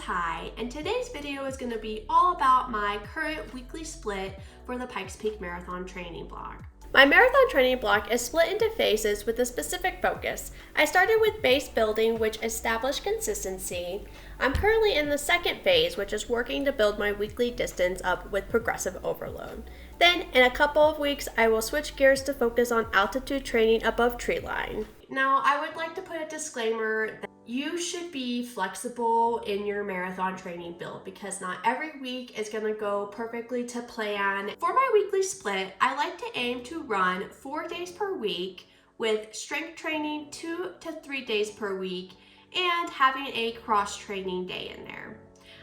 Ty, and today's video is going to be all about my current weekly split for the Pikes Peak Marathon training block. My marathon training block is split into phases with a specific focus. I started with base building, which established consistency. I'm currently in the second phase, which is working to build my weekly distance up with progressive overload. Then, in a couple of weeks, I will switch gears to focus on altitude training above tree line. Now, I would like to put a disclaimer that you should be flexible in your marathon training build because not every week is going to go perfectly to plan. For my weekly split, I like to aim to run 4 days per week with strength training 2 to 3 days per week and having a cross training day in there.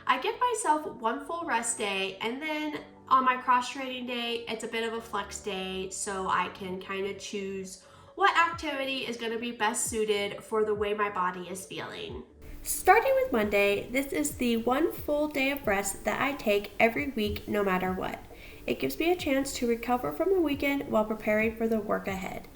I give myself one full rest day, and then on my cross training day, it's a bit of a flex day so I can kind of choose what activity is going to be best suited for the way my body is feeling. Starting with Monday, this is the one full day of rest that I take every week no matter what. It gives me a chance to recover from the weekend while preparing for the work ahead.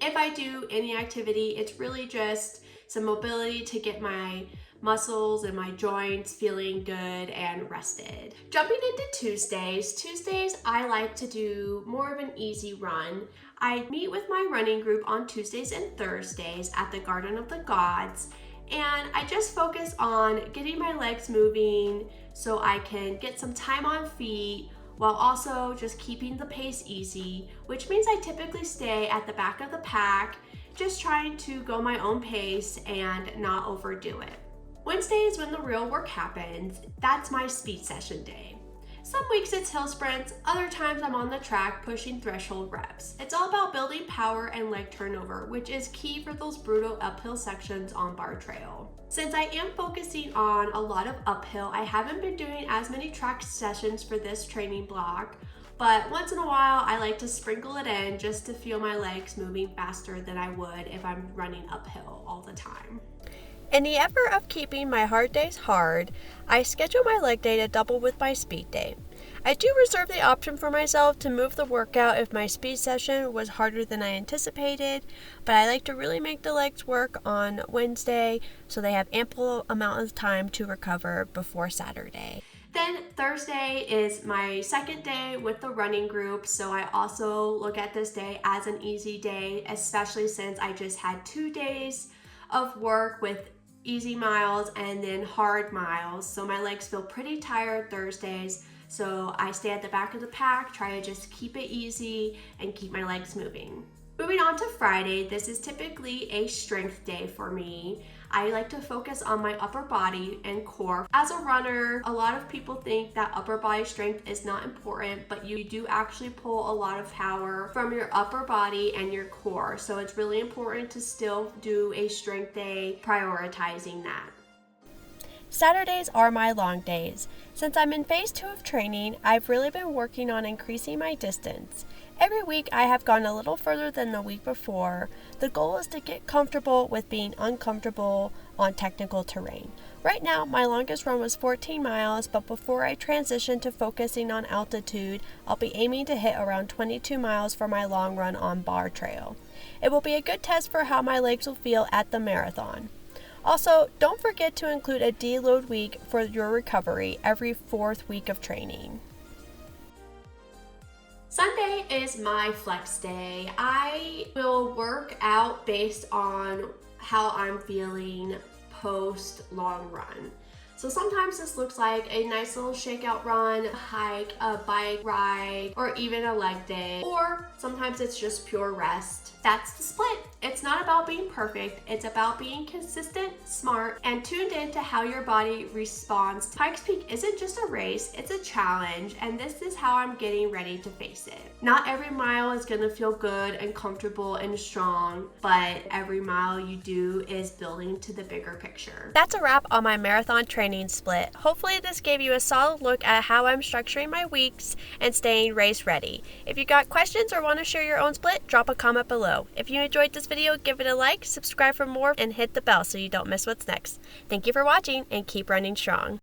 If I do any activity, it's really just some mobility to get my muscles and my joints feeling good and rested. Jumping into Tuesdays, I like to do more of an easy run. I meet with my running group on Tuesdays and Thursdays at the Garden of the Gods, and I just focus on getting my legs moving so I can get some time on feet while also just keeping the pace easy, which means I typically stay at the back of the pack, just trying to go my own pace and not overdo it. Wednesday is when the real work happens. That's my speed session day. Some weeks it's hill sprints, other times I'm on the track pushing threshold reps. It's all about building power and leg turnover, which is key for those brutal uphill sections on bar trail. Since I am focusing on a lot of uphill, I haven't been doing as many track sessions for this training block, but once in a while I like to sprinkle it in just to feel my legs moving faster than I would if I'm running uphill all the time. In the effort of keeping my hard days hard, I schedule my leg day to double with my speed day. I do reserve the option for myself to move the workout if my speed session was harder than I anticipated, but I like to really make the legs work on Wednesday so they have ample amount of time to recover before Saturday. Then Thursday is my second day with the running group, so I also look at this day as an easy day, especially since I just had 2 days of work with easy miles and then hard miles, so my legs feel pretty tired Thursdays, so I stay at the back of the pack, try to just keep it easy and keep my legs moving. Moving on to Friday, this is typically a strength day for me. I like to focus on my upper body and core. As a runner, a lot of people think that upper body strength is not important, but you do actually pull a lot of power from your upper body and your core. So it's really important to still do a strength day, prioritizing that. Saturdays are my long days. Since I'm in phase 2 of training, I've really been working on increasing my distance. Every week I have gone a little further than the week before. The goal is to get comfortable with being uncomfortable on technical terrain. Right now, my longest run was 14 miles, but before I transition to focusing on altitude, I'll be aiming to hit around 22 miles for my long run on bar trail. It will be a good test for how my legs will feel at the marathon. Also, don't forget to include a deload week for your recovery every 4th week of training. Sunday is my flex day. I will work out based on how I'm feeling post long run. So sometimes this looks like a nice little shakeout run, a hike, a bike ride, or even a leg day. Or sometimes it's just pure rest. That's the split. It's not about being perfect. It's about being consistent, smart, and tuned in to how your body responds. Pikes Peak isn't just a race, it's a challenge, and this is how I'm getting ready to face it. Not every mile is gonna feel good and comfortable and strong, but every mile you do is building to the bigger picture. That's a wrap on my marathon training split. Hopefully this gave you a solid look at how I'm structuring my weeks and staying race ready. If you got questions or want to share your own split, drop a comment below. If you enjoyed this video, give it a like, subscribe for more, and hit the bell so you don't miss what's next. Thank you for watching, and keep running strong.